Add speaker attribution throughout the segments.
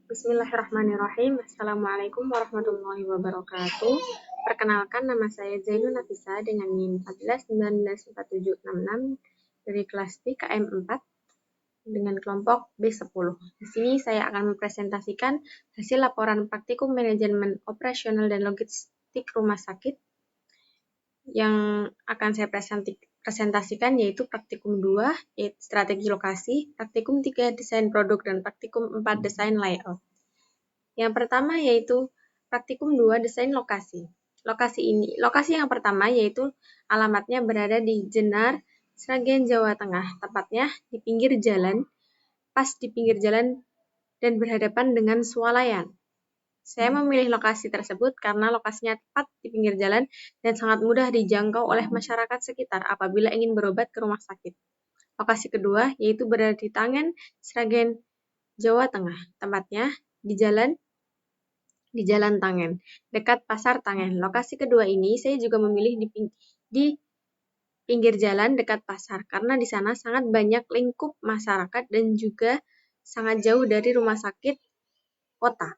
Speaker 1: Bismillahirrahmanirrahim. Assalamualaikum warahmatullahi wabarakatuh. Perkenalkan, nama saya Zainul Nafisa dengan NIM 14194766 dari kelas B KM 4 dengan kelompok B10. Di sini saya akan mempresentasikan hasil laporan praktikum manajemen operasional dan logistik rumah sakit yang akan saya presentasikan, yaitu praktikum 2 yaitu strategi lokasi, praktikum 3 desain produk, dan praktikum 4 desain layout. Yang pertama yaitu praktikum 2 desain lokasi. Lokasi yang pertama yaitu alamatnya berada di Jenar, Sragen, Jawa Tengah, tepatnya di pinggir jalan, pas di pinggir jalan dan berhadapan dengan swalayan. Saya memilih lokasi tersebut karena lokasinya tepat di pinggir jalan dan sangat mudah dijangkau oleh masyarakat sekitar apabila ingin berobat ke rumah sakit. Lokasi kedua yaitu berada di Tangen, Sragen, Jawa Tengah, tempatnya di Jalan Tangen, dekat Pasar Tangen. Lokasi kedua ini saya juga memilih di pinggir jalan dekat pasar karena di sana sangat banyak lingkup masyarakat dan juga sangat jauh dari rumah sakit kota.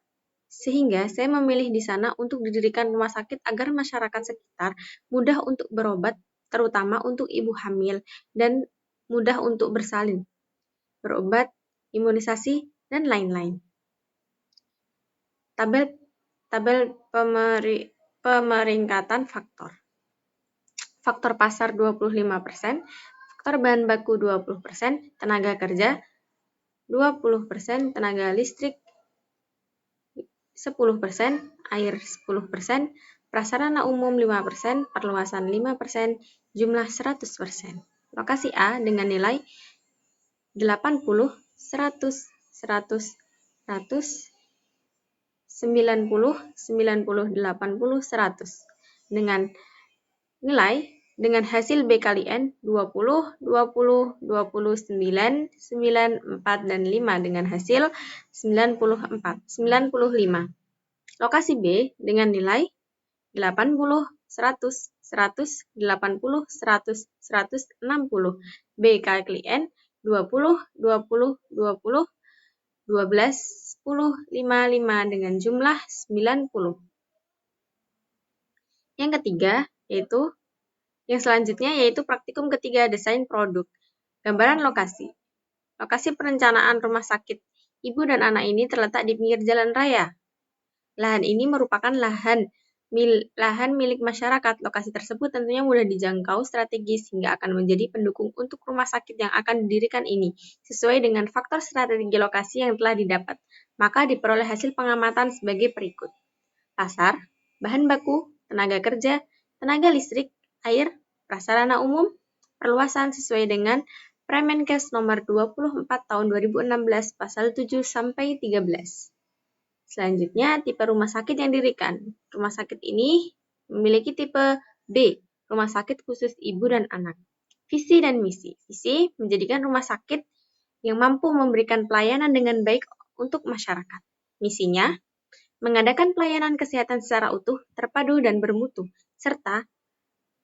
Speaker 1: Sehingga saya memilih di sana untuk didirikan rumah sakit agar masyarakat sekitar mudah untuk berobat, terutama untuk ibu hamil dan mudah untuk bersalin, berobat, imunisasi, dan lain-lain. Tabel pemeringkatan faktor. Faktor pasar 25%, faktor bahan baku 20%, tenaga kerja 20%, tenaga listrik 10%, air 10%, prasarana umum 5%, perluasan 5%, jumlah 100%. Lokasi A dengan nilai 80, 100, 100, 100, 90, 80, 100. Dengan hasil B kali N 20, 20, 29, 9, 4, dan 5 dengan hasil 95. Lokasi B dengan nilai 80, 100, 100, 80, 100, 160. B kali N 20, 20, 20, 12, 10, 5, 5 dengan jumlah 90. Yang selanjutnya yaitu praktikum ketiga desain produk. Gambaran lokasi. Lokasi perencanaan rumah sakit ibu dan anak ini terletak di pinggir jalan raya. Lahan ini merupakan lahan milik masyarakat. Lokasi tersebut tentunya mudah dijangkau, strategis, hingga akan menjadi pendukung untuk rumah sakit yang akan didirikan ini, sesuai dengan faktor strategi lokasi yang telah didapat. Maka diperoleh hasil pengamatan sebagai berikut. Pasar, bahan baku, tenaga kerja, tenaga listrik, air, prasarana umum, perluasan sesuai dengan Permenkes nomor 24 tahun 2016 pasal 7 sampai 13. Selanjutnya, tipe rumah sakit yang didirikan. Rumah sakit ini memiliki tipe B, rumah sakit khusus ibu dan anak. Visi dan misi. Visi menjadikan rumah sakit yang mampu memberikan pelayanan dengan baik untuk masyarakat. Misinya mengadakan pelayanan kesehatan secara utuh, terpadu, dan bermutu, serta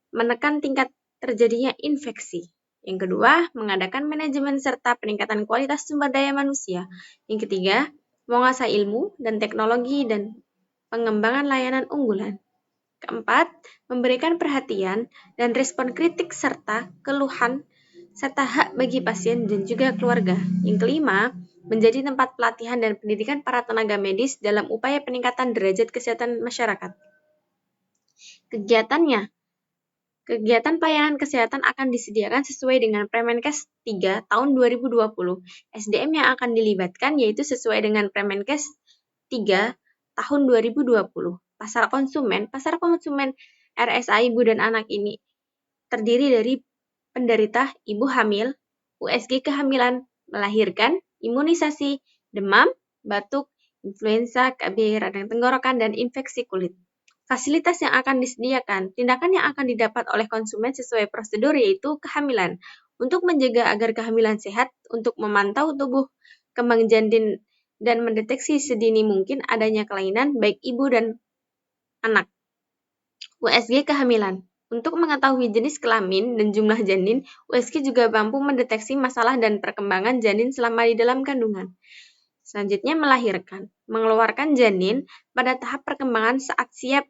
Speaker 1: menekan tingkat terjadinya infeksi. Yang kedua, mengadakan manajemen serta peningkatan kualitas sumber daya manusia. Yang ketiga, menguasai ilmu dan teknologi dan pengembangan layanan unggulan. Keempat, memberikan perhatian dan respon kritik serta keluhan serta hak bagi pasien dan juga keluarga. Yang kelima, menjadi tempat pelatihan dan pendidikan para tenaga medis dalam upaya peningkatan derajat kesehatan masyarakat. Kegiatan pelayanan kesehatan akan disediakan sesuai dengan Permenkes 3 tahun 2020. SDM yang akan dilibatkan yaitu sesuai dengan Permenkes 3 tahun 2020. Pasar konsumen RSA ibu dan anak ini terdiri dari penderita ibu hamil, USG kehamilan, melahirkan, imunisasi, demam, batuk, influenza, KB, radang tenggorokan, dan infeksi kulit. Fasilitas yang akan disediakan, tindakan yang akan didapat oleh konsumen sesuai prosedur yaitu kehamilan. Untuk menjaga agar kehamilan sehat, untuk memantau tubuh kembang janin dan mendeteksi sedini mungkin adanya kelainan baik ibu dan anak. USG kehamilan. Untuk mengetahui jenis kelamin dan jumlah janin, USG juga mampu mendeteksi masalah dan perkembangan janin selama di dalam kandungan. Selanjutnya melahirkan, mengeluarkan janin pada tahap perkembangan saat siap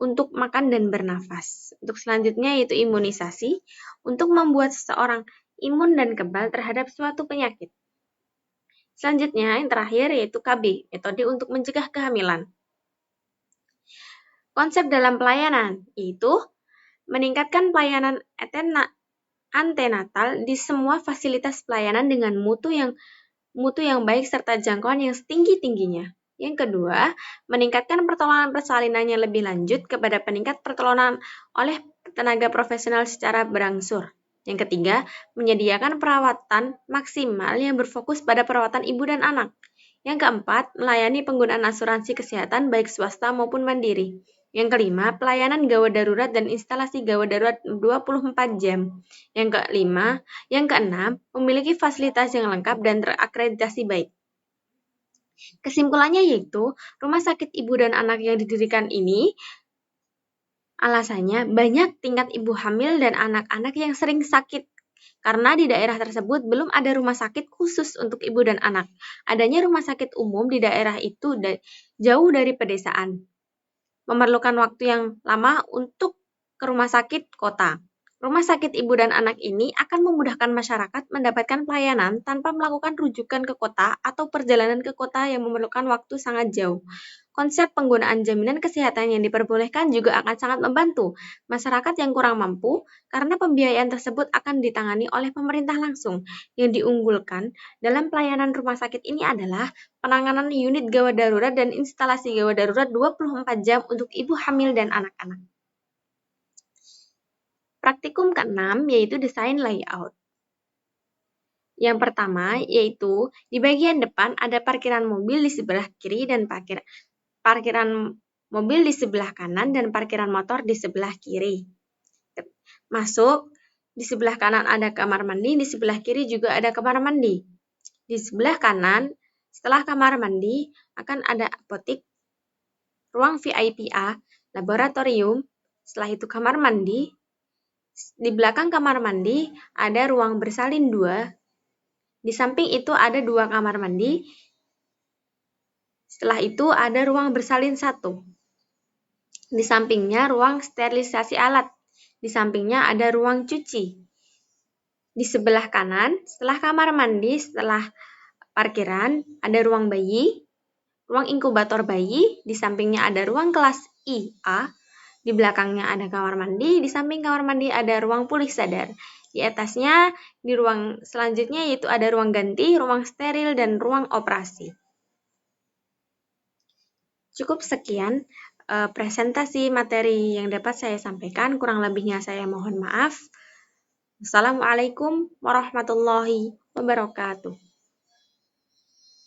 Speaker 1: untuk makan dan bernafas. Untuk selanjutnya yaitu imunisasi, untuk membuat seseorang imun dan kebal terhadap suatu penyakit. Selanjutnya yang terakhir yaitu KB, metode untuk mencegah kehamilan. Konsep dalam pelayanan yaitu meningkatkan pelayanan antenatal di semua fasilitas pelayanan dengan mutu yang baik serta jangkauan yang setinggi-tingginya. Yang kedua, meningkatkan pertolongan persalinan yang lebih lanjut kepada peningkat pertolongan oleh tenaga profesional secara berangsur. Yang ketiga, menyediakan perawatan maksimal yang berfokus pada perawatan ibu dan anak. Yang keempat, melayani penggunaan asuransi kesehatan baik swasta maupun mandiri. Yang kelima, pelayanan gawat darurat dan instalasi gawat darurat 24 jam. Yang keenam, memiliki fasilitas yang lengkap dan terakreditasi baik. Kesimpulannya yaitu, rumah sakit ibu dan anak yang didirikan ini alasannya banyak tingkat ibu hamil dan anak-anak yang sering sakit. Karena di daerah tersebut belum ada rumah sakit khusus untuk ibu dan anak. Adanya rumah sakit umum di daerah itu jauh dari pedesaan. Memerlukan waktu yang lama untuk ke rumah sakit kota. Rumah sakit ibu dan anak ini akan memudahkan masyarakat mendapatkan pelayanan tanpa melakukan rujukan ke kota atau perjalanan ke kota yang memerlukan waktu sangat jauh. Konsep penggunaan jaminan kesehatan yang diperbolehkan juga akan sangat membantu masyarakat yang kurang mampu karena pembiayaan tersebut akan ditangani oleh pemerintah langsung. Yang diunggulkan dalam pelayanan rumah sakit ini adalah penanganan unit gawat darurat dan instalasi gawat darurat 24 jam untuk ibu hamil dan anak-anak. Praktikum ke-6 yaitu desain layout. Yang pertama yaitu di bagian depan ada parkiran mobil di sebelah kiri dan parkiran mobil di sebelah kanan dan parkiran motor di sebelah kiri. Masuk, di sebelah kanan ada kamar mandi, di sebelah kiri juga ada kamar mandi. Di sebelah kanan, setelah kamar mandi, akan ada apotik, ruang VIP A, laboratorium, setelah itu kamar mandi. Di belakang kamar mandi ada ruang bersalin 2. Di samping itu ada 2 kamar mandi. Setelah itu ada ruang bersalin 1. Di sampingnya ruang sterilisasi alat. Di sampingnya ada ruang cuci. Di sebelah kanan, setelah kamar mandi, setelah parkiran, ada ruang bayi, ruang inkubator bayi. Di sampingnya ada ruang kelas IA. Di belakangnya ada kamar mandi. Di samping kamar mandi ada ruang pulih sadar. Di atasnya, di ruang selanjutnya yaitu ada ruang ganti, ruang steril, dan ruang operasi. Cukup sekian presentasi materi yang dapat saya sampaikan. Kurang lebihnya saya mohon maaf. Assalamualaikum warahmatullahi wabarakatuh.